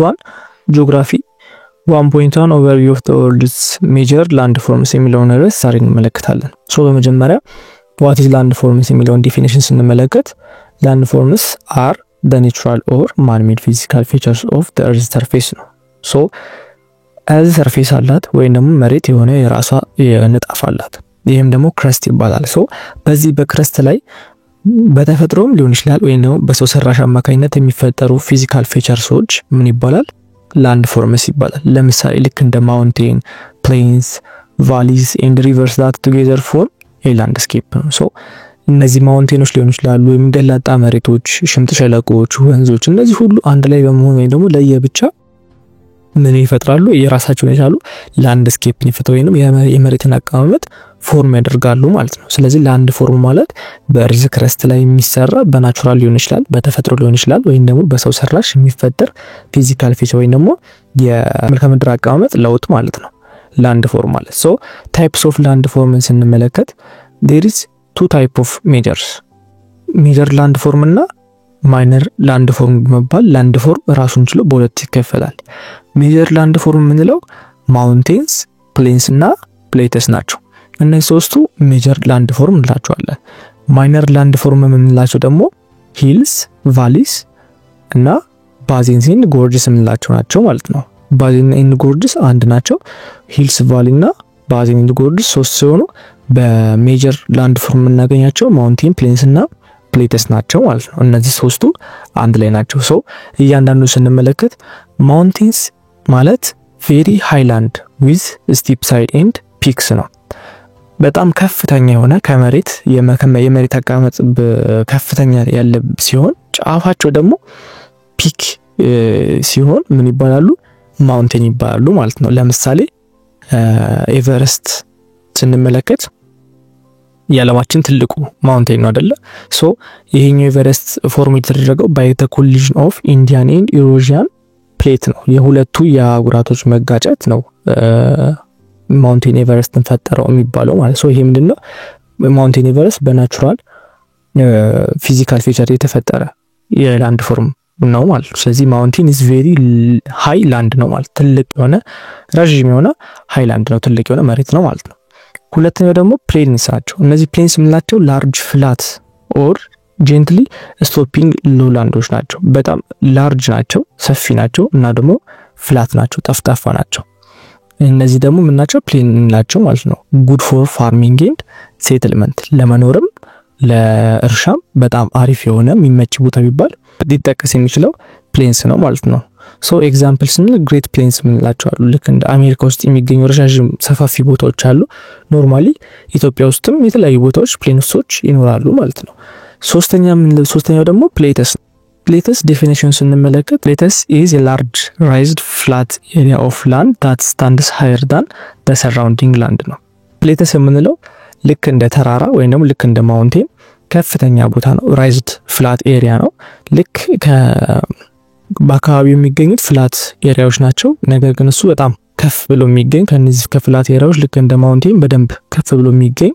1 ጂኦግራፊ 1.1 overview of the world's major landforms የሚለውን ርዕስ ዛሬ እንመለከታለን። በመጀመሪያ what is landforms የሚለውን ዲፊኒሽን ስንመለከት landforms are the natural or man-made physical features of the earth's surface ነው። as surface አላት ወይም ደግሞ መሬት የሆነ የራሷ ንጣፍ አላት። ይሄም ደግሞ crust ይባላል። በዚህ በክረስት ላይ በተፈጥሮም ሊሆን ይችላል ወይም ደግሞ በሰው ሰራሽ አማካኝነት የሚፈጠሩ ፊዚካል ፊቸርሶች ምን ይባላል? landforms ይባላል። ለምሳሌ ልክ እንደ mountain, plains, valleys and rivers that together form a landscape ነው። እነዚህ ማውንቴኖች ሊሆኑ ይችላሉ ወይም ገላጣ መሬቶች፣ ሽምጥ ሸለቆች፣ ወንዞች እነዚህ ሁሉ አንድ ላይ በመሆን ወይ ደግሞ ለየብቻ ምን ይፈጥራሉ? የራሳቸውን የቻሉ ላንድስኬፕ ይፈጥራሉ ወይንም የመሬትን አቀማመጥ ፎርም ያደርጋሉ ማለት ነው። ስለዚህ ላንድ ፎርም ማለት በእርዝ ክረስት ላይ የሚሰራ በናቹራል ሊሆን ይችላል፣ በተፈጥሮ ሊሆን ይችላል ወይም ደግሞ በሰው ሰራሽ የሚፈጠር ፊዚካል ፊቸር ወይም ደግሞ የመልክዓ ምድር አቀማመጥ ለውጥ ማለት ነው ላንድ ፎርም ማለት። ታይፕስ ኦፍ ላንድ ፎርምን ስንመለከት there is two type of major landform እና ማይነር ላንድፎርም በመባል ላንድፎርም ራሱን ችሎ በሁለት ይከፈላል። ሜጀር ላንድፎርም የምንለው ማውንቴንስ፣ ፕሌንስ እና ፕሌተስ ናቸው። እነዚህ ሶስቱ ሜጀር ላንድፎርም እንላቸዋለን። ማይነር ላንድፎርም የምንላቸው ደግሞ ሂልስ፣ ቫሊስ እና ባዚንስ ኤንድ ጎርጅስ የምንላቸው ናቸው ማለት ነው። ባዚን ኤንድ ጎርጅስ አንድ ናቸው። ሂልስ፣ ቫሊ እና ባዚን ኤንድ ጎርጅስ ሶስት ሲሆኑ በሜጀር ላንድፎርም የምናገኛቸው ማውንቴን፣ ፕሌንስ እና ፕሌተስ ናቸው ማለት ነው። እነዚህ ሶስቱ አንድ ላይ ናቸው። እያንዳንዱ ስንመለከት ማውንቴንስ ማለት ቬሪ ሃይላንድ ዊዝ ስቲፕ ሳይድ ኤንድ ፒክስ ነው። በጣም ከፍተኛ የሆነ ከመሬት የመሬት አቀማመጥ ከፍተኛ ያለ ሲሆን ጫፋቸው ደግሞ ፒክ ሲሆን ምን ይባላሉ? ማውንቴን ይባላሉ ማለት ነው። ለምሳሌ ኤቨረስት ስንመለከት የዓለማችን ትልቁ ማውንቴን ነው አይደለ? ይሄኛው ኤቨረስት ፎርም የተደረገው ባይ ዘ ኮሊዥን ኦፍ ኢንዲያን ኤንድ ኢሮዥያን ፕሌት ነው። የሁለቱ የአህጉራቶች መጋጨት ነው ማውንቴን ኤቨረስትን ፈጠረው የሚባለው ማለት። ይሄ ምንድነው? ማውንቴን ኤቨረስት በናቹራል ፊዚካል ፊቸር የተፈጠረ የላንድ ፎርም ነው ማለት ነው። ስለዚህ ማውንቴን ኢዝ ቬሪ ሃይ ላንድ ነው ማለት፣ ትልቅ የሆነ ረጅም የሆነ ሃይላንድ ነው፣ ትልቅ የሆነ መሬት ነው ማለት ነው። ሁለተኛው ደግሞ ፕሌንስ ናቸው። እነዚህ ፕሌንስ የምንላቸው ላርጅ ፍላት ኦር ጀንትሊ ስሎፒንግ ሎላንዶች ናቸው። በጣም ላርጅ ናቸው፣ ሰፊ ናቸው እና ደግሞ ፍላት ናቸው፣ ጠፍጣፋ ናቸው። እነዚህ ደግሞ ምናቸው? ፕሌን እንላቸው ማለት ነው። ጉድ ፎር ፋርሚንግ ኤንድ ሴትልመንት፣ ለመኖርም ለእርሻም በጣም አሪፍ የሆነ የሚመች ቦታ ቢባል ሊጠቀስ የሚችለው ፕሌንስ ነው ማለት ነው። ኤግዛምፕል ስንል ግሬት ፕሌንስ የምንላቸው አሉ። ልክ እንደ አሜሪካ ውስጥ የሚገኙ ረዣዥም ሰፋፊ ቦታዎች አሉ። ኖርማሊ ኢትዮጵያ ውስጥም የተለያዩ ቦታዎች ፕሌንሶች ይኖራሉ ማለት ነው። ሶስተኛው ደግሞ ፕሌተስ። ፕሌተስ ዴፊኒሽን ስንመለከት ፕሌተስ ኢዝ a large raised flat area of land that stands higher than the surrounding land ነው። ፕሌተስ የምንለው ልክ እንደ ተራራ ወይም ደግሞ ልክ እንደ ማውንቴን ከፍተኛ ቦታ ነው። ራይዝድ ፍላት ኤሪያ ነው። ልክ በአካባቢው የሚገኙት ፍላት ኤሪያዎች ናቸው። ነገር ግን እሱ በጣም ከፍ ብሎ የሚገኝ ከነዚህ ከፍላት ኤሪያዎች ልክ እንደ ማውንቴን በደንብ ከፍ ብሎ የሚገኝ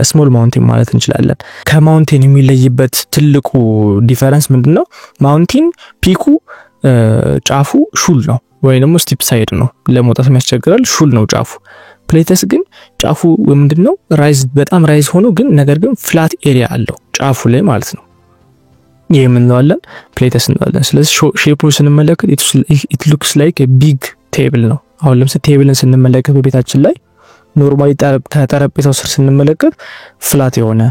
ስሞል ማውንቴን ማለት እንችላለን። ከማውንቴን የሚለይበት ትልቁ ዲፈረንስ ምንድነው? ማውንቴን ፒኩ ጫፉ ሹል ነው ወይ ደግሞ ስቲፕ ሳይድ ነው፣ ለመውጣት የሚያስቸግራል፣ ሹል ነው ጫፉ። ፕሌተስ ግን ጫፉ ምንድነው? በጣም ራይዝ ሆኖ ግን ነገር ግን ፍላት ኤሪያ አለው ጫፉ ላይ ማለት ነው። ይሄ ምን እንለዋለን? ፕሌተስ እንለዋለን። ስለዚህ ሼፑን ስንመለከት it looks like a big table ነው። አሁን ለምሳሌ ቴብልን ስንመለከት በቤታችን ላይ ኖርማሊ ከጠረጴዛው ስር ስንመለከት ፍላት የሆነ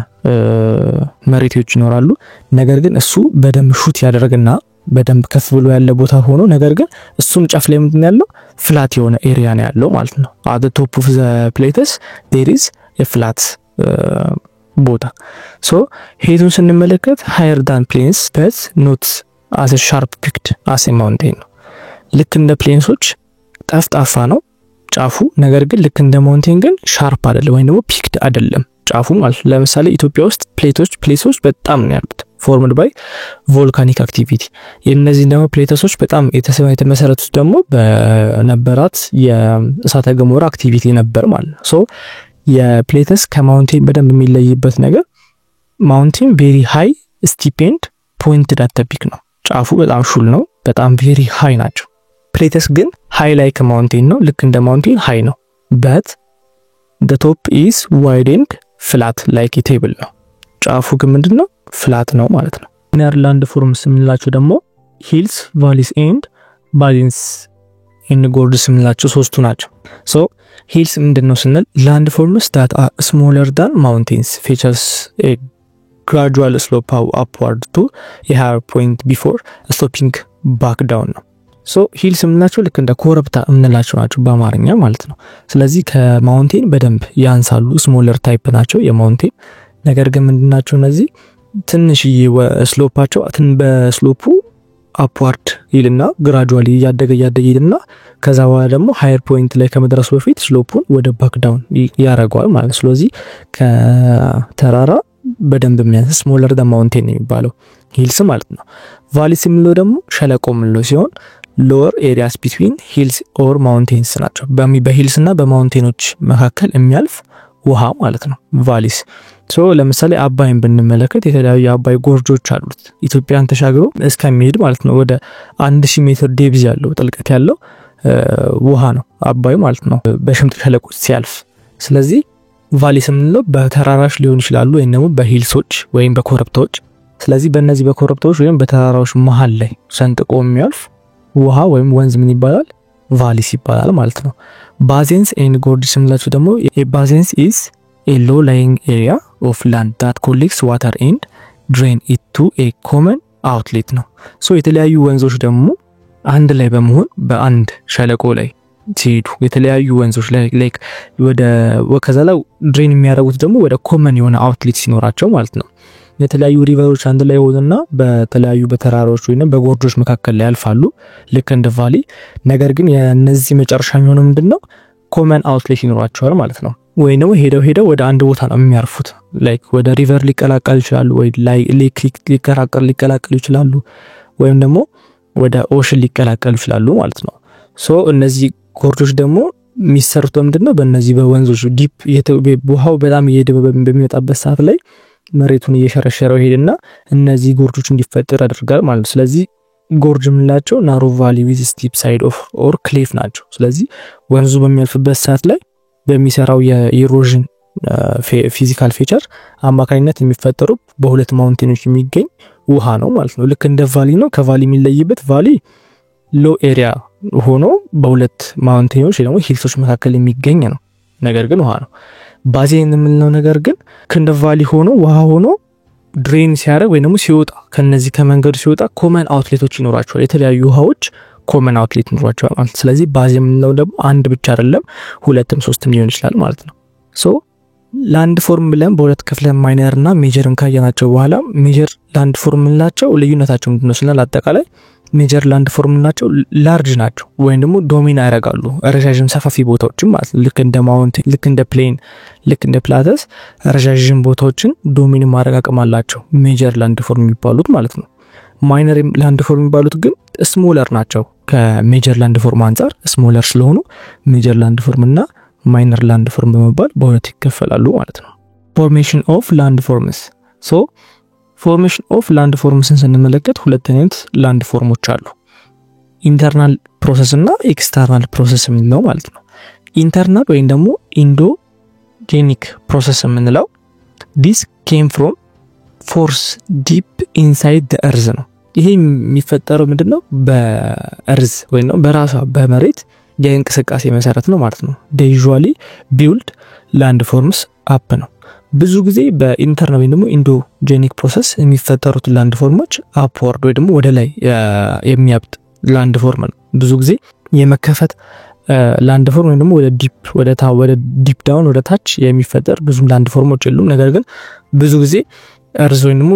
መሬቶች ይኖራሉ። ነገር ግን እሱ በደንብ ሹት ያደርግና በደንብ ከፍ ብሎ ያለ ቦታ ሆኖ ነገር ግን እሱም ጫፍ ላይ ምንድነው ያለው? ፍላት የሆነ ኤሪያ ነው ያለው ማለት ነው። at the top of the plates there is a flat ቦታ። ሄቱን ስንመለከት higher than plains but not as a sharp peaked as a mountain ነው። ልክ እንደ ፕሌንሶች ጠፍጣፋ ነው ጫፉ፣ ነገር ግን ልክ እንደ ማውንቴን ግን ሻርፕ አይደለም ወይም ደግሞ ፒክድ አይደለም ጫፉ ማለት ነው። ለምሳሌ ኢትዮጵያ ውስጥ ፕሌቶች በጣም ነው ያሉት formed by volcanic activity። የነዚህ ደግሞ ፕሌቶች በጣም የተመሰረቱት ደግሞ በነበራት የእሳተ ገሞራ አክቲቪቲ ነበር ማለት ነው። የፕሌተስ ከማውንቴን በደንብ የሚለይበት ነገር ማውንቴን ቬሪ ሃይ ስቲፕ ኤንድ ፖይንትድ አት ዘ ፒክ ነው። ጫፉ በጣም ሹል ነው፣ በጣም ቬሪ ሃይ ናቸው። ፕሌትስ ግን ሃይ ላይክ ማውንቴን ነው፣ ልክ እንደ ማውንቴን ሃይ ነው። በት the top is wide and flat like a table ነው። ጫፉ ግን ምንድነው ፍላት ነው ማለት ነው። ኢነር ላንድ ፎርምስ የምንላቸው ደግሞ ሂልስ ቫሊስ ኤንድ ባዚንስ ኤንድ ጎርድስ የምንላቸው ሶስቱ ናቸው። ሶ ሂልስ ምንድነው ስንል ላንድ ፎርምስ that are smaller than mountains features a gradual slope upward to a higher point before stopping back down ነው። ሶ ሂልስ የምንላቸው ልክ እንደ ኮረብታ የምንላቸው ናቸው በአማርኛ ማለት ነው። ስለዚህ ከማውንቴን በደንብ ያንሳሉ፣ ስሞለር ታይፕ ናቸው የማውንቴን። ነገር ግን ምንድናቸው እነዚህ ትንሽዬ ስሎፓቸው በስሎፑ አፕዋርድ ይልና ግራጁዋሊ ያደገ ይልና ከዛ በኋላ ደግሞ ሃየር ፖይንት ላይ ከመድረሱ በፊት ስሎፑን ወደ ባክ ዳውን ያረጋዋል ማለት ነው። ስለዚህ ከተራራ በደንብ የሚያንስ ስሞለር ደ ማውንቴን ነው የሚባለው ሂልስ ማለት ነው። ቫሊስ የምንለው ደግሞ ሸለቆ የምንለው ሲሆን ሎወር ኤሪያስ ቢትዊን ሂልስ ኦር ማውንቴንስ ናቸው። በሂልስ እና በማውንቴኖች መካከል የሚያልፍ ውሃ ማለት ነው ቫሊስ። ሶ ለምሳሌ አባይን ብንመለከት የተለያዩ አባይ ጎርጆች አሉት ኢትዮጵያን ተሻግሮ እስከሚሄድ ማለት ነው። ወደ 1000 ሜትር ዴፕዝ ያለው ጥልቀት ያለው ውሃ ነው አባይ ማለት ነው በሽምጥ ሸለቆ ሲያልፍ። ስለዚህ ቫሊስ የምንለው በተራራዎች ሊሆን ይችላሉ ወይም ደግሞ በሂልሶች ወይም በኮረብታዎች። ስለዚህ በእነዚህ በኮረብታዎች ወይም በተራራዎች መሃል ላይ ሰንጥቆ የሚያልፍ ውሃ ወይም ወንዝ ምን ይባላል? ቫሊስ ይባላል ማለት ነው። ባዜንስ ኤንድ ጎርድስ የምንላቸው ደግሞ ባዜንስ ኢዝ a low lying area of land that collects water and drain it to a common outlet ነው። ሶ የተለያዩ ወንዞች ደግሞ አንድ ላይ በመሆን በአንድ ሸለቆ ላይ ሲሄዱ የተለያዩ ወንዞች ላይ ላይክ ወደ ከዛላ ድሬን የሚያደርጉት ደግሞ ወደ ኮመን የሆነ አውትሌት ሲኖራቸው ማለት ነው። የተለያዩ ሪቨሮች አንድ ላይ ሆነና በተለያዩ በተራራዎች ወይንም በጎርጆች መካከል ላይ ያልፋሉ ልክ እንደ ቫሊ። ነገር ግን የነዚህ መጨረሻ የሚሆነው ምንድነው ኮመን አውትሌት ይኖራቸዋል ማለት ነው። ወይንም ሄደው ወደ አንድ ቦታ ነው የሚያርፉት። ላይክ ወደ ሪቨር ሊቀላቀሉ ይችላሉ ወይ ሌክ ሊቀላቀሉ ይችላሉ ወይም ደግሞ ወደ ኦሽን ሊቀላቀሉ ይችላሉ ማለት ነው። ሶ እነዚህ ጎርጆች ደግሞ የሚሰሩት ምንድነው በእነዚህ በወንዞች ዲፕ ውሃው በጣም እየደበ በሚመጣበት ሰዓት ላይ መሬቱን እየሸረሸረው ሄድና እነዚህ ጎርጆች እንዲፈጠሩ ያደርጋል ማለት ነው። ስለዚህ ጎርጅ የምንላቸው ናሮ ቫሊ ዊዝ ስቲፕ ሳይድ ኦፍ ኦር ክሊፍ ናቸው። ስለዚህ ወንዙ በሚያልፍበት ሰዓት ላይ በሚሰራው የኢሮዥን ፊዚካል ፊቸር አማካኝነት የሚፈጠሩ በሁለት ማውንቴኖች የሚገኝ ውሃ ነው ማለት ነው። ልክ እንደ ቫሊ ነው። ከቫሊ የሚለይበት ቫሊ ሎ ኤሪያ ሆኖ በሁለት ማውንቴኖች ወይ ደግሞ ሂልሶች መካከል የሚገኝ ነው። ነገር ግን ውሃ ነው። ባዜን የምንለው ነገር ግን እንደ ቫሊ ሆኖ ውሃ ሆኖ ድሬን ሲያደርግ ወይ ደግሞ ሲወጣ ከነዚህ ከመንገዱ ሲወጣ ኮመን አውትሌቶች ይኖራቸዋል። የተለያዩ ውሃዎች ኮመን አውትሌት ይኖራቸዋል ማለት። ስለዚህ ባዝ የምንለው ደግሞ አንድ ብቻ አይደለም ሁለትም ሶስትም ሊሆን ይችላል ማለት ነው። ሶ ላንድ ፎርም ብለን በሁለት ክፍለን ማይነር እና ሜጀርን ካየናቸው በኋላ ሜጀር ላንድ ፎርም እንላቸው ልዩነታቸው ምንድነው ስንል አጠቃላይ ሜጀር ላንድ ፎርም ናቸው ላርጅ ናቸው ወይም ደግሞ ዶሚን ያደርጋሉ ረጃጅም ሰፋፊ ቦታዎችን ማለት ልክ እንደ ማውንቴን ልክ እንደ ፕሌን ልክ እንደ ፕላተስ ረጃጅም ቦታዎችን ዶሚን ማድረግ አቅም አላቸው ሜጀር ላንድ ፎርም የሚባሉት ማለት ነው። ማይነር ላንድ ፎርም የሚባሉት ግን ስሞለር ናቸው ከሜጀር ላንድ ፎርም አንፃር ስሞለር ስለሆኑ ሜጀር ላንድ ፎርም እና ማይነር ላንድ ፎርም በመባል በሁለት ይከፈላሉ ማለት ነው። ፎርሜሽን ኦፍ ላንድ ፎርምስ ሶ ፎርሜሽን ኦፍ ላንድ ፎርምስን ስንመለከት ሁለት አይነት ላንድ ፎርሞች አሉ። ኢንተርናል ፕሮሰስ እና ኤክስተርናል ፕሮሰስ የምንለው ማለት ነው። ኢንተርናል ወይም ደግሞ ኢንዶጄኒክ ፕሮሰስ የምንለው this came from force deep inside the earth ነው። ይሄ የሚፈጠረው ምንድነው በእርዝ ወይም ነው በራሷ በመሬት የእንቅስቃሴ መሰረት ነው ማለት ነው። they usually build land forms up ነው። ብዙ ጊዜ በኢንተርናል ወይም ደግሞ ኢንዶጄኒክ ፕሮሰስ የሚፈጠሩት ላንድ ፎርሞች አፕዋርድ ወይ ደግሞ ወደ ላይ የሚያብጥ ላንድ ፎርም ነው። ብዙ ጊዜ የመከፈት ላንድ ፎርም ወይ ደግሞ ወደ ዲፕ ዳውን ወደ ታች የሚፈጠር ብዙ ላንድ ፎርሞች የሉም። ነገር ግን ብዙ ጊዜ እርዝ ወይ ደግሞ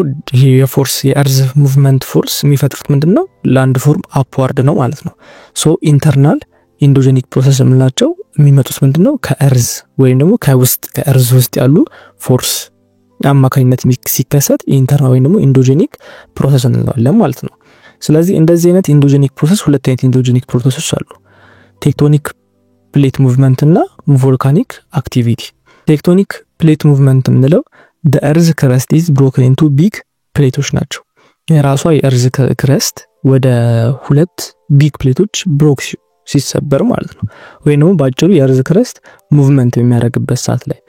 የእርዝ ሙቭመንት ፎርስ የሚፈጥሩት ምንድነው ላንድ ፎርም አፕዋርድ ነው ማለት ነው። ሶ ኢንተርናል ኢንዶጄኒክ ፕሮሰስ የምንላቸው የሚመጡት ምንድነው ከእርዝ ወይም ደግሞ ከእርዝ ውስጥ ያሉ ፎርስ አማካኝነት ሲከሰት ኢንተርናል ወይም ደግሞ ኢንዶጄኒክ ፕሮሰስ እንለዋለን ማለት ነው። ስለዚህ እንደዚህ አይነት ኢንዶጄኒክ ፕሮሰስ ሁለት አይነት ኢንዶጄኒክ ፕሮሰሶች አሉ። ቴክቶኒክ ፕሌት ሙቭመንት እና ቮልካኒክ አክቲቪቲ። ቴክቶኒክ ፕሌት ሙቭመንት የምንለው the earth crust is broken into big ፕሌቶች ናቸው። የራሷ የእርዝ ክረስት ወደ ሁለት ቢግ ፕሌቶች ብሮክ ሲሰበር ማለት ነው። ወይ ነው ባጭሩ የእርዝ ክረስት ሙቭመንት በሚያደርግበት ሰዓት ላይ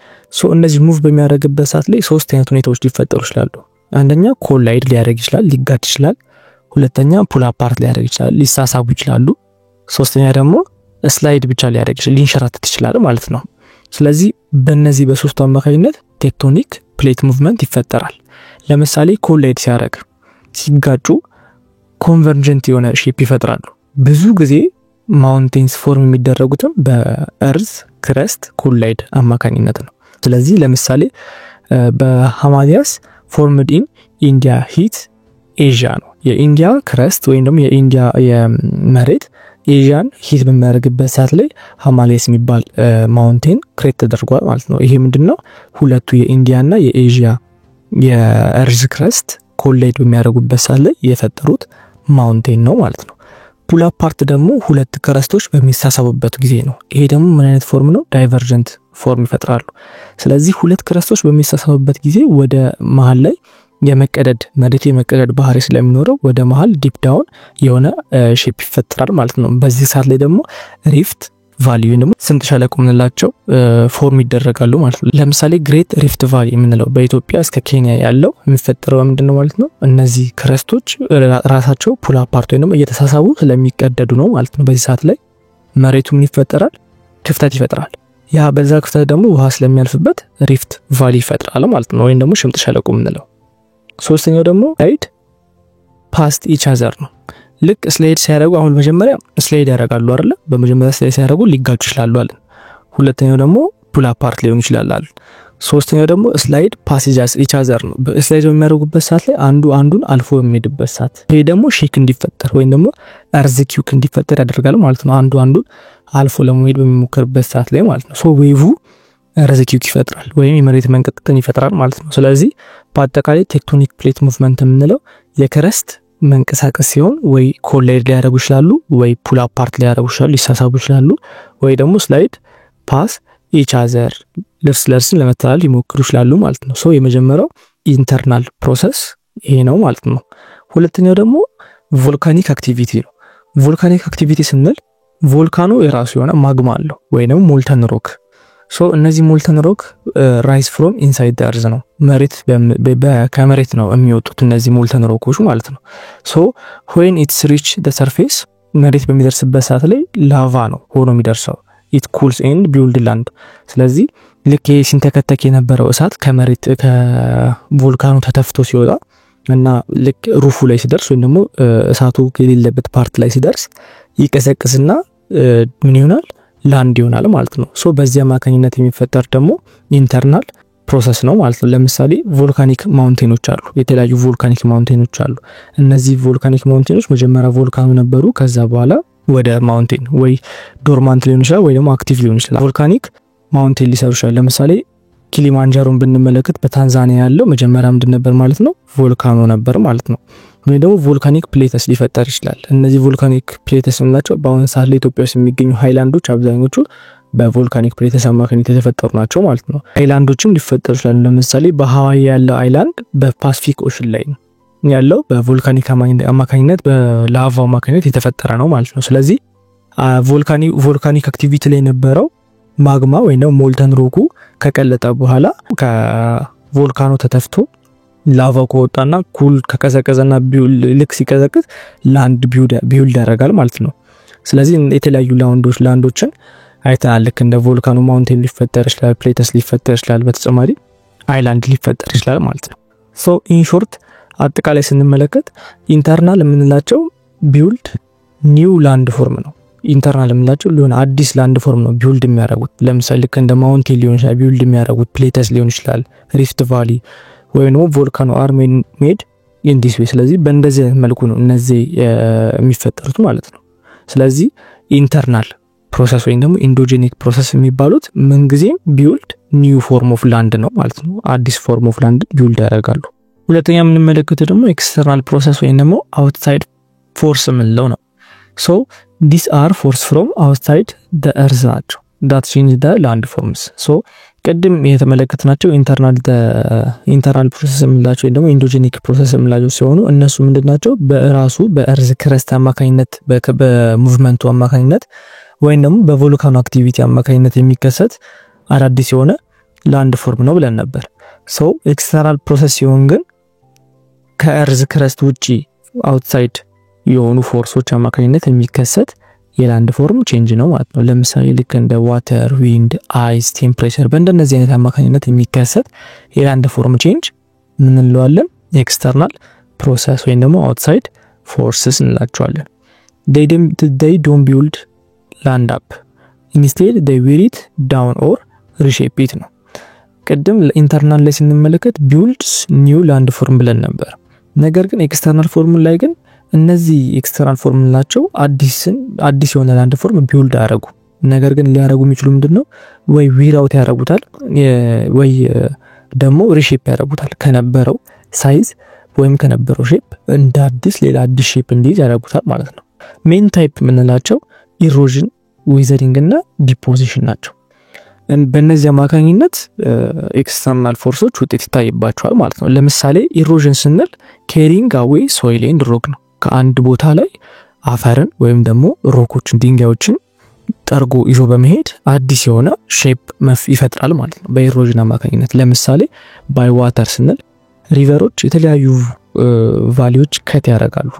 እነዚህ ሙቭ በሚያደርግበት ሰዓት ላይ ሶስት አይነት ሁኔታዎች ሊፈጠሩ ይችላሉ። አንደኛ ኮላይድ ሊያደርግ ይችላል፣ ሊጋጭ ይችላል። ሁለተኛ ፑል አፓርት ሊያደርግ ይችላል፣ ሊሳሳቡ ይችላሉ። ሶስተኛ ደግሞ ስላይድ ብቻ ሊያደርግ ይችላል፣ ሊንሸራተት ይችላል ማለት ነው። ስለዚህ በእነዚህ በሶስቱ አማካኝነት ቴክቶኒክ ፕሌት ሙቭመንት ይፈጠራል። ለምሳሌ ኮላይድ ሲያደርግ ሲጋጩ ኮንቨርጀንት የሆነ ሼፕ ይፈጥራሉ። ብዙ ጊዜ ማውንቴንስ ፎርም የሚደረጉትም በእርዝ ክረስት ኮላይድ አማካኝነት ነው። ስለዚህ ለምሳሌ በሃማሊያስ ፎርምድ ኢን ኢንዲያ ሂት ኤዥያ ነው። የኢንዲያ ክረስት ወይም ደግሞ የኢንዲያ የመሬት ኤዥያን ሂት በሚያደርግበት ሰዓት ላይ ሃማሊያስ የሚባል ማውንቴን ክሬት ተደርጓል ማለት ነው። ይሄ ምንድነው? ሁለቱ የኢንዲያና የኤዥያ የእርዝ ክረስት ኮላይድ በሚያደርጉበት ሰዓት ላይ የፈጠሩት ማውንቴን ነው ማለት ነው። ፑል አፓርት ደግሞ ሁለት ክረስቶች በሚሳሳቡበት ጊዜ ነው። ይሄ ደግሞ ምን አይነት ፎርም ነው? ዳይቨርጀንት ፎርም ይፈጥራሉ። ስለዚህ ሁለት ክረስቶች በሚሳሳቡበት ጊዜ ወደ መሃል ላይ የመቀደድ መሬት የመቀደድ ባህሪ ስለሚኖረው ወደ መሃል ዲፕ ዳውን የሆነ ሼፕ ይፈጠራል ማለት ነው። በዚህ ሰዓት ላይ ደግሞ ሪፍት ቫሊ ወይም ደግሞ ስምጥ ሸለቆ የምንላቸው ፎርም ይደረጋሉ ማለት ነው። ለምሳሌ ግሬት ሪፍት ቫሊ የምንለው በኢትዮጵያ እስከ ኬንያ ያለው የሚፈጠረው ምንድነው ማለት ነው? እነዚህ ክረስቶች ራሳቸው ፑል አፓርት ወይም ደግሞ እየተሳሳቡ ስለሚቀደዱ ነው ማለት ነው። በዚህ ሰዓት ላይ መሬቱ ምን ይፈጠራል? ክፍተት ይፈጥራል። ያ በዛ ክፍተት ደግሞ ውሃ ስለሚያልፍበት ሪፍት ቫሊ ይፈጥራል ማለት ነው፣ ወይም ደግሞ ስምጥ ሸለቆ የምንለው። ሶስተኛው ደግሞ ስላይድ ፓስት ኢች አዘር ነው። ልክ ስላይድ ሲያደርጉ አሁን መጀመሪያ ስላይድ ያደርጋሉ አይደል? በመጀመሪያ ስላይድ ሲያደርጉ ሊጋጩ ይችላሉ አለ። ሁለተኛው ደግሞ ፑል አፓርት ሊሆን ይችላል አለ። ሶስተኛው ደግሞ ስላይድ ፓሴጅ ኢች አዘር ነው። በስላይድ በሚያደርጉበት ሰዓት ላይ አንዱ አንዱን አልፎ የሚሄድበት ሰዓት፣ ይሄ ደግሞ ሼክ እንዲፈጠር ወይም ደግሞ እርዝ ኪውክ እንዲፈጠር ያደርጋል ማለት ነው። አንዱ አንዱን አልፎ ለመሄድ በሚሞክርበት ሰዓት ላይ ማለት ነው። ዌቭ እርዝ ኪውክ ይፈጥራል ወይም የመሬት መንቀጥቀጥን ይፈጥራል ማለት ነው። ስለዚህ በአጠቃላይ ቴክቶኒክ ፕሌት ሙቭመንት የምንለው የክረስት መንቀሳቀስ ሲሆን ወይ ኮላይድ ሊያደርጉ ይችላሉ፣ ወይ ፑል አፓርት ሊያደርጉ ይችላሉ፣ ሊሳሳቡ ይችላሉ፣ ወይ ደግሞ ስላይድ ፓስ ኢች አዘር እርስ ለእርስን ለመተላለፍ ሊሞክሩ ይችላሉ ማለት ነው። የመጀመሪያው ኢንተርናል ፕሮሰስ ይሄ ነው ማለት ነው። ሁለተኛው ደግሞ ቮልካኒክ አክቲቪቲ ነው። ቮልካኒክ አክቲቪቲ ስንል ቮልካኖ የራሱ የሆነ ማግማ አለው ወይ ደግሞ ሞልተን ሮክ። እነዚህ ሞልተን ሮክ ራይዝ ፍሮም ኢንሳይድ ዘ እርዝ ነው። መሬት ከመሬት ነው የሚወጡት እነዚህ ሞልተን ሮኮች ማለት ነው። when it's reach the surface መሬት በሚደርስበት ሰዓት ላይ ላቫ ነው ሆኖ የሚደርሰው። it cools and build land። ስለዚህ ልክ ሲንተከተክ የነበረው እሳት ከመሬት ከቮልካኑ ተተፍቶ ሲወጣ እና ልክ ሩፉ ላይ ሲደርስ ወይም ደግሞ እሳቱ የሌለበት ፓርት ላይ ሲደርስ ይቀሰቅስና ምን ይሆናል? ላንድ ይሆናል ማለት ነው። በዚህ አማካኝነት የሚፈጠር ደግሞ ኢንተርናል ፕሮሰስ ነው ማለት ነው። ለምሳሌ ቮልካኒክ ማውንቴኖች አሉ፣ የተለያዩ ቮልካኒክ ማውንቴኖች አሉ። እነዚህ ቮልካኒክ ማውንቴኖች መጀመሪያ ቮልካኖ ነበሩ፣ ከዛ በኋላ ወደ ማውንቴን ወይ ዶርማንት ሊሆን ይችላል ወይ ደግሞ አክቲቭ ሊሆን ይችላል ቮልካኒክ ማውንቴን ሊሰሩ ይችላል። ለምሳሌ ኪሊማንጃሮን ብንመለከት በታንዛኒያ ያለው መጀመሪያ ምንድን ነበር ማለት ነው? ቮልካኖ ነበር ማለት ነው። ወይ ደግሞ ቮልካኒክ ፕሌተስ ሊፈጠር ይችላል። እነዚህ ቮልካኒክ ፕሌተስ የምንላቸው በአሁን ሰዓት ላይ ኢትዮጵያ ውስጥ የሚገኙ ሃይላንዶች አብዛኞቹ በቮልካኒክ ፕሌተስ አማካኝነት የተፈጠሩ ናቸው ማለት ነው። ሃይላንዶችም ሊፈጠሩ ይችላሉ። ለምሳሌ በሃዋይ ያለው ሃይላንድ በፓሲፊክ ኦሽን ላይ ነው ያለው፣ በቮልካኒክ አማካኝነት በላቫ አማካኝነት የተፈጠረ ነው ማለት ነው። ስለዚህ ቮልካኒክ አክቲቪቲ ላይ የነበረው ማግማ ወይ ነው ሞልተን ሮኩ ከቀለጠ በኋላ ከቮልካኖ ተተፍቶ ላቫው ከወጣና ኩል ከቀዘቀዘና ልክ ሲቀዘቅዝ ላንድ ቢውልድ ያደርጋል ማለት ነው። ስለዚህ የተለያዩ ላንዶችን አይተናል። ልክ እንደ ቮልካኖ ማውንቴን ሊፈጠር ይችላል፣ ፕሌተስ ሊፈጠር ይችላል፣ በተጨማሪ አይላንድ ሊፈጠር ይችላል ማለት ነው። ኢን ሾርት አጠቃላይ ስንመለከት ኢንተርናል የምንላቸው ቢውልድ ኒው ላንድ ፎርም ነው። ኢንተርናል የምንላቸው ሊሆን አዲስ ላንድ ፎርም ነው ቢውልድ የሚያደርጉት። ለምሳሌ ልክ እንደ ማውንቴን ሊሆን ይችላል ቢውልድ የሚያደርጉት፣ ፕሌተስ ሊሆን ይችላል፣ ሪፍት ቫሊ ወይ ነው ቮልካኖ አር ሜድ ኢን ዲስ ዌይ። ስለዚህ በእንደዚህ መልኩ ነው እነዚህ የሚፈጠሩት ማለት ነው። ስለዚህ ኢንተርናል ፕሮሰስ ወይም ደግሞ ኢንዶጄኒክ ፕሮሰስ የሚባሉት ምንጊዜም ቢውልድ ኒው ፎርም ኦፍ ላንድ ነው ማለት ነው። አዲስ ፎርም ኦፍ ላንድ ቢውልድ ያደርጋሉ። ሁለተኛ የምንመለከተው ደግሞ ኤክስተርናል ፕሮሰስ ወይም ደግሞ አውትሳይድ ፎርስ የምንለው ነው። these are force from outside the earth ናቸው that change the land forms። ቅድም የተመለከትናቸው ኢንተርናል ፕሮሰስ የምንላቸው ወይ ደግሞ ኢንዶጂኒክ ፕሮሰስ የምንላቸው ሲሆኑ እነሱ ምንድናቸው? በራሱ በእርዝ ክረስት አማካኝነት በሙቭመንቱ አማካኝነት ወይም ደግሞ በቮልካኖ አክቲቪቲ አማካኝነት የሚከሰት አዳዲስ የሆነ ላንድ ፎርም ነው ብለን ነበር። ሶ ኤክስተርናል ፕሮሰስ ሲሆን ግን ከእርዝ ክረስት ውጪ አውትሳይድ የሆኑ ፎርሶች አማካኝነት የሚከሰት የላንድ ፎርም ቼንጅ ነው ማለት ነው። ለምሳሌ ልክ እንደ ዋተር፣ ዊንድ፣ አይስ፣ ቴምፕሬቸር በእንደነዚህ አይነት አማካኝነት የሚከሰት የላንድ ፎርም ቼንጅ ምን እንለዋለን? ኤክስተርናል ፕሮሰስ ወይም ደግሞ አውትሳይድ ፎርስስ እንላቸዋለን። they don't build land up, instead they wear it down or reshape it ነው። ቅድም ኢንተርናል ላይ ስንመለከት ቢልድስ ኒው ላንድ ፎርም ብለን ነበር። ነገር ግን ኤክስተርናል ፎርም ላይ ግን እነዚህ ኤክስተርናል ፎርም ናቸው አዲስ የሆነ ላንድ ፎርም ቢልድ አደረጉ። ነገር ግን ሊያደርጉ የሚችሉ ምንድነው? ወይ ዊራውት ያደርጉታል ወይ ደግሞ ሪሼፕ ያደርጉታል። ከነበረው ሳይዝ ወይም ከነበረው ሼፕ እንደ ሌላ አዲስ ሼፕ እንዲይዝ ያደርጉታል ማለት ነው። ሜን ታይፕ የምንላቸው ኢሮዥን፣ ዌዘሪንግ እና ዲፖዚሽን ናቸው። በእነዚህ አማካኝነት ኤክስተርናል ፎርሶች ውጤት ይታይባቸዋል ማለት ነው። ለምሳሌ ኢሮዥን ስንል ኬሪንግ አዌይ ሶይል ኤንድ ሮክ ነው። ከአንድ ቦታ ላይ አፈርን ወይም ደግሞ ሮኮችን ድንጋዮችን ጠርጎ ይዞ በመሄድ አዲስ የሆነ ሼፕ ይፈጥራል ማለት ነው በኢሮዥን አማካኝነት። ለምሳሌ ባይ ዋተር ስንል ሪቨሮች የተለያዩ ቫሊዎች ከት ያደርጋሉ፣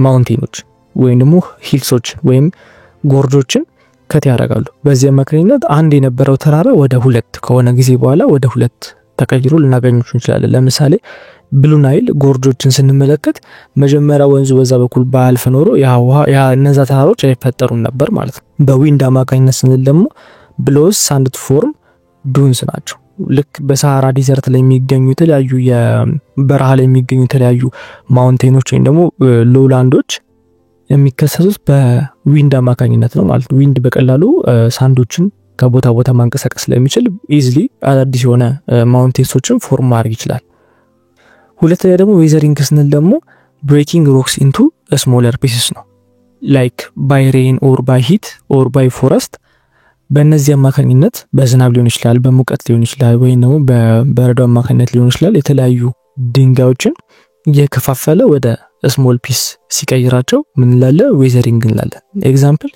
ማውንቴኖች ወይም ደግሞ ሂልሶች ወይም ጎርጆችን ከት ያደርጋሉ። በዚህ አማካኝነት አንድ የነበረው ተራራ ወደ ሁለት ከሆነ ጊዜ በኋላ ወደ ሁለት ተቀይሮ ልናገኘው እንችላለን። ለምሳሌ ብሉ ናይል ጎርጆችን ስንመለከት መጀመሪያ ወንዙ በዛ በኩል ባያልፍ ኖሮ እነዛ ተራሮች አይፈጠሩም ነበር ማለት ነው። በዊንድ አማካኝነት ስንል ደግሞ ብሎስ ሳንድ ፎርም ዱንስ ናቸው። ልክ በሳሃራ ዲዘርት ላይ የሚገኙ የተለያዩ የበረሃ ላይ የሚገኙ የተለያዩ ማውንቴኖች ወይም ደግሞ ሎውላንዶች የሚከሰቱት በዊንድ አማካኝነት ነው ማለት ነው። ዊንድ በቀላሉ ሳንዶችን ከቦታ ቦታ ማንቀሳቀስ ስለሚችል ኢዚሊ አዳዲስ የሆነ ማውንቴንሶችን ፎርም ማድረግ ይችላል። ሁለተኛ ደግሞ ዌዘሪንግ ስንል ደግሞ ብሬኪንግ ሮክስ ኢንቱ ስሞለር ፒስስ ነው። ላይክ ባይ ሬን ኦር ባይ ሂት ኦር ባይ ፎረስት በእነዚህ አማካኝነት በዝናብ ሊሆን ይችላል፣ በሙቀት ሊሆን ይችላል፣ ወይም ደግሞ በበረዶ አማካኝነት ሊሆን ይችላል የተለያዩ ድንጋዮችን እየከፋፈለ ወደ ስሞል ፒስ ሲቀይራቸው ምን እንላለን? ዌዘሪንግ እንላለን። ኤግዛምፕል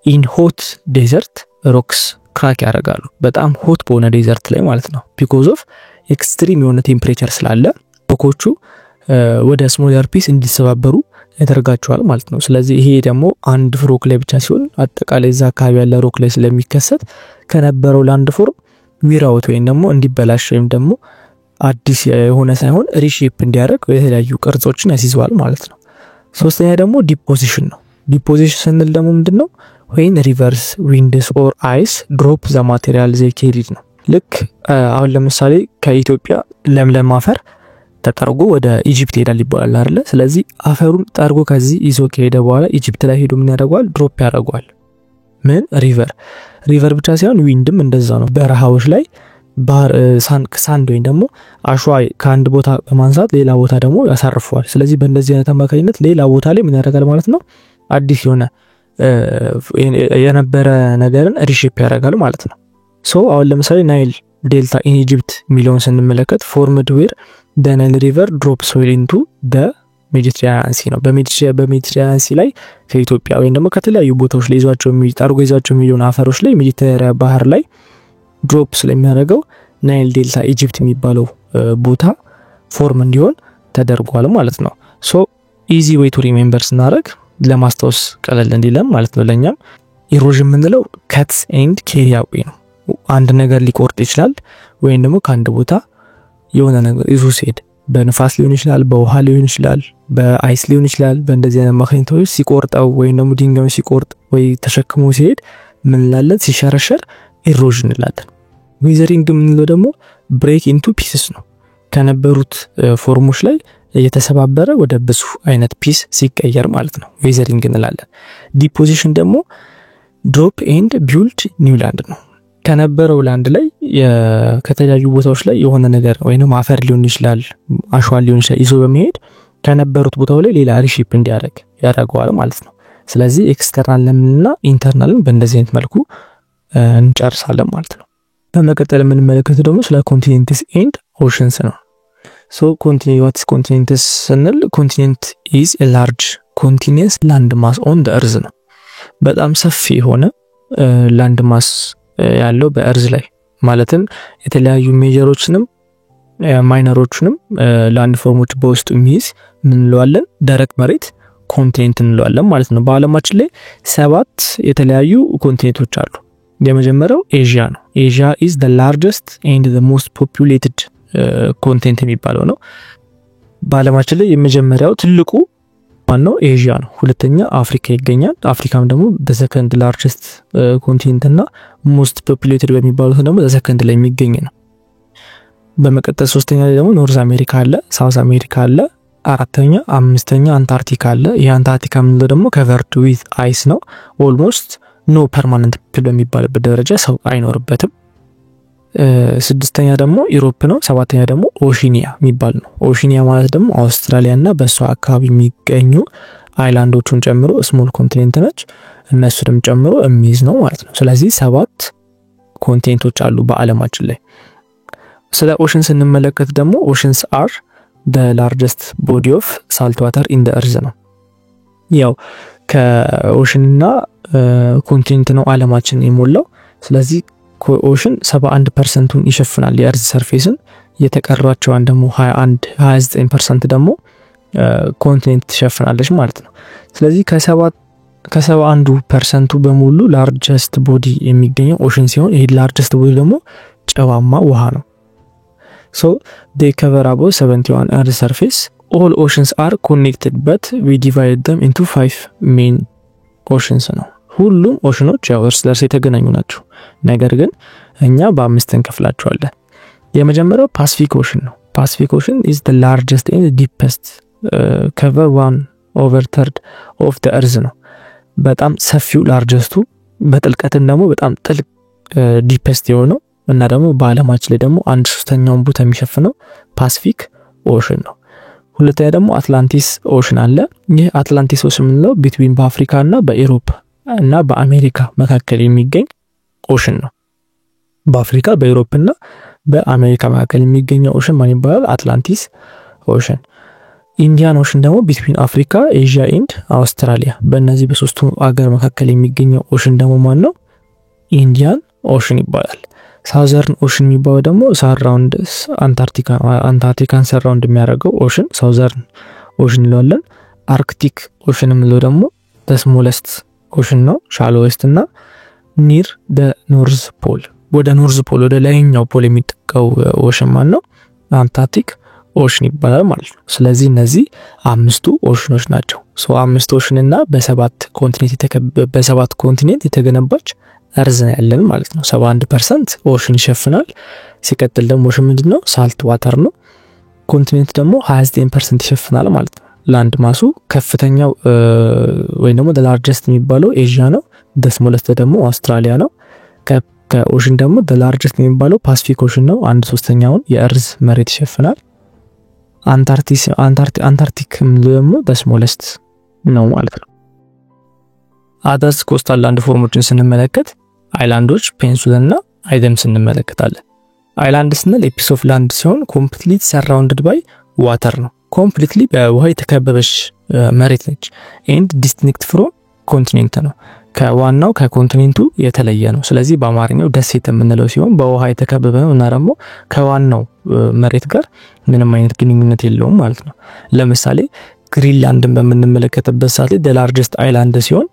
ኢን ሆት ዴዘርት ሮክስ ክራክ ያደርጋሉ። በጣም ሆት በሆነ ዴዘርት ላይ ማለት ነው። ቢኮዝ ኦፍ ኤክስትሪም የሆነ ቴምፕሬቸር ስላለ ሮኮቹ ወደ ስሞለር ፒስ እንዲሰባበሩ ያደርጋቸዋል ማለት ነው። ስለዚህ ይሄ ደግሞ አንድ ሮክ ላይ ብቻ ሲሆን አጠቃላይ እዛ አካባቢ ያለ ሮክ ላይ ስለሚከሰት ከነበረው ላንድ ፎርም ዊራውት ወይም ደግሞ እንዲበላሽ ወይም ደግሞ አዲስ የሆነ ሳይሆን ሪሼፕ እንዲያደርግ የተለያዩ ቅርጾችን ያስይዘዋል ማለት ነው። ሶስተኛ ደግሞ ዲፖዚሽን ነው። ዲፖዚሽን ስንል ደግሞ ምንድነው? when rivers, winds or ice drop the material they carried ነው። ልክ አሁን ለምሳሌ ከኢትዮጵያ ለምለም አፈር ተጠርጎ ወደ ኢጂፕት ሄዳል ይባላል አይደል? ስለዚህ አፈሩን ጠርጎ ከዚህ ይዞ ከሄደ በኋላ ኢጂፕት ላይ ሄዶ ምን ያደርጋል? ድሮፕ ያደርጋል። ምን ሪቨር ብቻ ሳይሆን ዊንድም እንደዛ ነው። በረሃዎች ላይ ሳንድ ወይም ደግሞ አሸዋ ከአንድ ቦታ በማንሳት ሌላ ቦታ ደግሞ ያሳርፈዋል። ስለዚህ በእንደዚህ አይነት አማካኝነት ሌላ ቦታ ላይ ምን ያደርጋል ማለት ነው? አዲስ የሆነ የነበረ ነገርን ሪሼፕ ያደርጋል ማለት ነው። ሶ አሁን ለምሳሌ ናይል ዴልታ ኢን ኢጂፕት ሚሊዮን ስንመለከት ፎርምድ ዌር the Nile river drop soil into the ሜዲትራኒያን ሲ ነው። በሜዲትራኒያን ሲ ላይ ከኢትዮጵያ ወይም ደግሞ ከተለያዩ ቦታዎች ላይ ይዟቸው ሚሊዮን አፈሮች ላይ ሜዲትራኒያን ባህር ላይ ድሮፕ ስለሚያደርገው ናይል ዴልታ ኢጂፕት የሚባለው ቦታ ፎርም እንዲሆን ተደርጓል ማለት ነው። ሶ ኢዚ ዌይ ቱ ሪሜምበር ስናደርግ ለማስታወስ ቀለል እንዲለም ማለት ነው። ለኛም ኢሮዥን የምንለው ከትስ ኤንድ ኬሪ አዌይ ነው። አንድ ነገር ሊቆርጥ ይችላል ወይም ደግሞ ከአንድ ቦታ የሆነ ነገር ይዞ ሲሄድ በንፋስ ሊሆን ይችላል፣ በውሃ ሊሆን ይችላል፣ በአይስ ሊሆን ይችላል። በእንደዚህ አይነት ማክኒቶች ሲቆርጠው ወይም ደግሞ ድንጋዩን ሲቆርጥ ወይ ተሸክሞ ሲሄድ ምን እንላለን? ሲሸረሸር ኢሮዥን እንላለን። ዌዘሪንግ የምንለው ደግሞ ብሬክ ኢንቱ ፒስስ ነው። ከነበሩት ፎርሞች ላይ እየተሰባበረ ወደ ብዙ አይነት ፒስ ሲቀየር ማለት ነው ዌዘሪንግ እንላለን። ዲፖዚሽን ደግሞ ድሮፕ ኤንድ ቢልድ ኒው ላንድ ነው። ከነበረው ላንድ ላይ ከተለያዩ ቦታዎች ላይ የሆነ ነገር ወይንም አፈር ሊሆን ይችላል፣ አሸዋ ሊሆን ይችላል ይዞ በመሄድ ከነበሩት ቦታው ላይ ሌላ ሪሼፕ እንዲያደርግ ያደርገዋል ማለት ነው። ስለዚህ ኤክስተርናል እና ኢንተርናልን በእንደዚህ አይነት መልኩ እንጨርሳለን ማለት ነው። በመቀጠል የምንመለከተው ደግሞ ስለ ኮንቲኔንትስ ኤንድ ኦሽንስ ነው። ሶ ኮንቲኔንትስ ስንል ኮንቲኔንት ኢዝ ኤ ላርጅ ኮንቲኒየስ ላንድ ማስ ኦን ዘ እርዝ ነው። በጣም ሰፊ የሆነ ላንድ ማስ ያለው በእርዝ ላይ ማለትም የተለያዩ ሜጀሮችንም ማይነሮችንም ላንድ ፎርሞች በውስጡ የሚይዝ ምን እንለዋለን? ደረቅ መሬት ኮንቲኔንት እንለዋለን ማለት ነው። በአለማችን ላይ 7 የተለያዩ ኮንቲኔንቶች አሉ። የመጀመሪያው ኤዥያ ነው። ኤዥያ ኢዝ the largest and the most populated ኮንቲኔንት የሚባለው ነው። በአለማችን ላይ የመጀመሪያው ትልቁ ማነው? ኤዥያ ነው። ሁለተኛ አፍሪካ ይገኛል። አፍሪካም ደግሞ the second largest ኮንቲኔንት እና most populated በሚባሉት ደግሞ the second ላይ የሚገኝ ነው። በመቀጠል ሶስተኛ ላይ ደግሞ ኖርዝ አሜሪካ አለ፣ ሳውዝ አሜሪካ አለ፣ አራተኛ አምስተኛ አንታርክቲካ አለ። ይሄ አንታርክቲካ ምንለው ደግሞ covered with ice ነው። almost no permanent people በሚባልበት ደረጃ ሰው አይኖርበትም። ስድስተኛ ደግሞ ዩሮፕ ነው። ሰባተኛ ደግሞ ኦሺኒያ የሚባል ነው። ኦሺኒያ ማለት ደግሞ አውስትራሊያ እና በሷ አካባቢ የሚገኙ አይላንዶቹን ጨምሮ ስሞል ኮንቲኔንት ነች። እነሱንም ጨምሮ የሚይዝ ነው ማለት ነው። ስለዚህ 7 ኮንቲኔንቶች አሉ በአለማችን ላይ። ስለ ኦሽን ስንመለከት ደግሞ ኦሽንስ አር the largest body of salt water in the earth ነው። ያው ከኦሽንና ኮንቲኔንት ነው አለማችን የሞላው። ስለዚህ ኦሽን 71% ይሸፍናል የእርዝ ሰርፌስን። የተቀራቸውን ደግሞ 29% ደግሞ ኮንቲኔንት ትሸፍናለች ማለት ነው። ስለዚህ ከ71% በሙሉ ላርጀስት ቦዲ የሚገኘው ኦሽን ሲሆን ይሄ ላርጀስት ቦዲ ደግሞ ጨዋማ ውሃ ነው። So they cover about 71 earth surface. All oceans are connected but we divide them into 5 main oceans ነው። ሁሉም ኦሽኖች ያው እርስ በርስ የተገናኙ ናቸው። ነገር ግን እኛ በ5 እንከፍላቸዋለን። የመጀመሪያው ፓሲፊክ ኦሽን ነው። ፓሲፊክ ኦሽን is the largest and deepest cover 1/3 of the earth ነው። በጣም ሰፊው ላርጀስቱ፣ በጥልቀትም ደግሞ በጣም ጥልቅ ዲፔስት የሆነው እና ደግሞ በአለማችን ላይ ደግሞ 1/3ኛውን ቦታ የሚሸፍነው ፓሲፊክ ኦሽን ነው። ሁለተኛ ደግሞ አትላንቲስ ኦሽን አለ። ይህ አትላንቲስ ኦሽን ነው ቢትዊን በአፍሪካ እና በአውሮፓ እና በአሜሪካ መካከል የሚገኝ ኦሽን ነው። በአፍሪካ በአውሮፓ እና በአሜሪካ መካከል የሚገኘው ኦሽን ማን ይባላል? አትላንቲስ ኦሽን። ኢንዲያን ኦሽን ደግሞ ቢትዊን አፍሪካ፣ ኤዥያ ኤንድ አውስትራሊያ በእነዚህ በሶስቱ አገር መካከል የሚገኘው ኦሽን ደግሞ ማን ነው? ኢንዲያን ኦሽን ይባላል። ሳውዘርን ኦሽን የሚባለው ደግሞ ሳራውንድስ አንታርክቲካን ሰራውንድ የሚያደርገው ኦሽን ሳውዘርን ኦሽን እንለዋለን። አርክቲክ ኦሽን የምንለው ደግሞ ስሞለስት ኦሽን ነው፣ ሻሎዌስት እና ኒር ደ ኖርዝ ፖል ወደ ኖርዝ ፖል ወደ ላይኛው ፖል የሚጠቀው ኦሽን ማን ነው? አንታርክቲክ ኦሽን ይባላል ማለት ነው። ስለዚህ እነዚህ 5 ኦሽኖች ናቸው። አምስት ኦሽን እና በሰባት ኮንቲኔንት የተገነባች እርዝ ያለን ማለት ነው። 71% ኦሽን ይሸፍናል። ሲቀጥል ደግሞ ኦሽን ምንድነው? ሳልት ዋተር ነው። ኮንቲኔንት ደግሞ 29% ይሸፍናል ማለት ነው። ላንድ ማሱ ከፍተኛው ወይ ደግሞ the largest የሚባለው ኤዥያ ነው። the smallest ደግሞ አውስትራሊያ ነው። ከኦሽን ደግሞ the largest የሚባለው ፓሲፊክ ኦሽን ነው። 1/3ኛውን የእርዝ መሬት ይሸፍናል። አንታርክቲክ ደግሞ the smallest ነው ማለት ነው። አዳስ ኮስታል ላንድ ፎርሞችን ስንመለከት አይላንዶች፣ ፔኒንሱላ እና አይደምስ እንመለከታለን። አይላንድ ስንል ኤፒስ ኦፍ ላንድ ሲሆን ኮምፕሊት ሰራውንድድ ባይ ዋተር ነው። ኮምፕሊትሊ በውሃ የተከበበች መሬት ነች። ኤንድ ዲስቲንክት ፍሮም ኮንቲኔንት ነው። ከዋናው ከኮንቲኔንቱ የተለየ ነው። ስለዚህ በአማርኛው ደሴት የምንለው ሲሆን በውሃ የተከበበ ነው እና ደግሞ ከዋናው መሬት ጋር ምንም አይነት ግንኙነት የለውም ማለት ነው። ለምሳሌ ግሪንላንድን በምንመለከትበት ሰዓት ላይ the largest island ሲሆን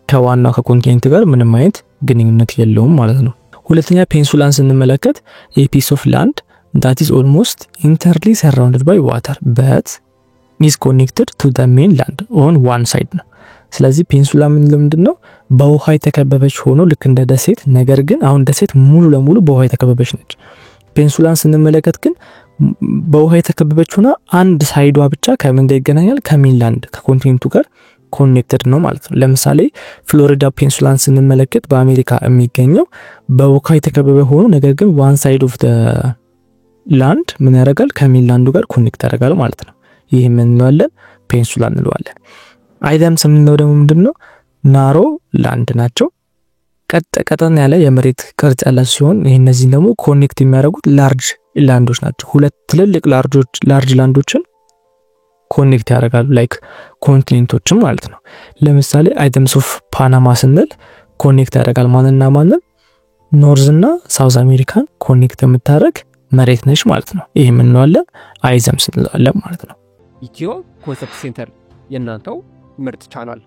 ከዋናው ከኮንቲኔንት ጋር ምንም አይነት ግንኙነት የለውም ማለት ነው። ሁለተኛ ፔኒንሱላን ስንመለከት a piece of land that is almost entirely surrounded by water but is connected to the mainland on one side ነው። ስለዚህ ፔኒንሱላ ምንድነው? በውሃ የተከበበች ሆኖ ልክ እንደ ደሴት፣ ነገር ግን አሁን ደሴት ሙሉ ለሙሉ በውሃ የተከበበች ነች። ፔኒንሱላን ስንመለከት ግን በውሃ የተከበበች ሆና አንድ ሳይዷ ብቻ ከምን ጋር ይገናኛል? ከሜንላንድ ከኮንቲኔንቱ ጋር ኮኔክትድ ነው ማለት ነው። ለምሳሌ ፍሎሪዳ ፔኒንሱላን ስንመለከት በአሜሪካ የሚገኘው በውሃ የተከበበ ሆኖ ነገር ግን ዋን ሳይድ ኦፍ ዘ ላንድ ምን ያደርጋል? ከሜንላንዱ ጋር ኮኔክት ያደርጋል ማለት ነው። ይሄ ምን እንለዋለን? ፔኒንሱላ እንለዋለን። አይደምስ የምንለው ደግሞ ምንድነው? ናሮ ላንድ ናቸው። ቀጠን ያለ የመሬት ቅርጽ ያላቸው ሲሆን እነዚህ ደግሞ ኮኔክት የሚያደርጉት ላርጅ ላንዶች ናቸው። ሁለት ትልልቅ ላርጅ ላንዶችን ኮኔክት ያደርጋሉ ላይክ ኮንቲኔንቶችን ማለት ነው። ለምሳሌ አይተምስ ኦፍ ፓናማ ስንል ኮኔክት ያደርጋል ማንና ማንን ኖርዝ እና ሳውዝ አሜሪካን ኮኔክት የምታደርግ መሬት ነች ማለት ነው። ይሄ ምን ነው አለ አይዘምስ እንላለን ማለት ነው። ኢትዮ ኮንሰፕት ሴንተር የእናንተው ምርጥ ቻናል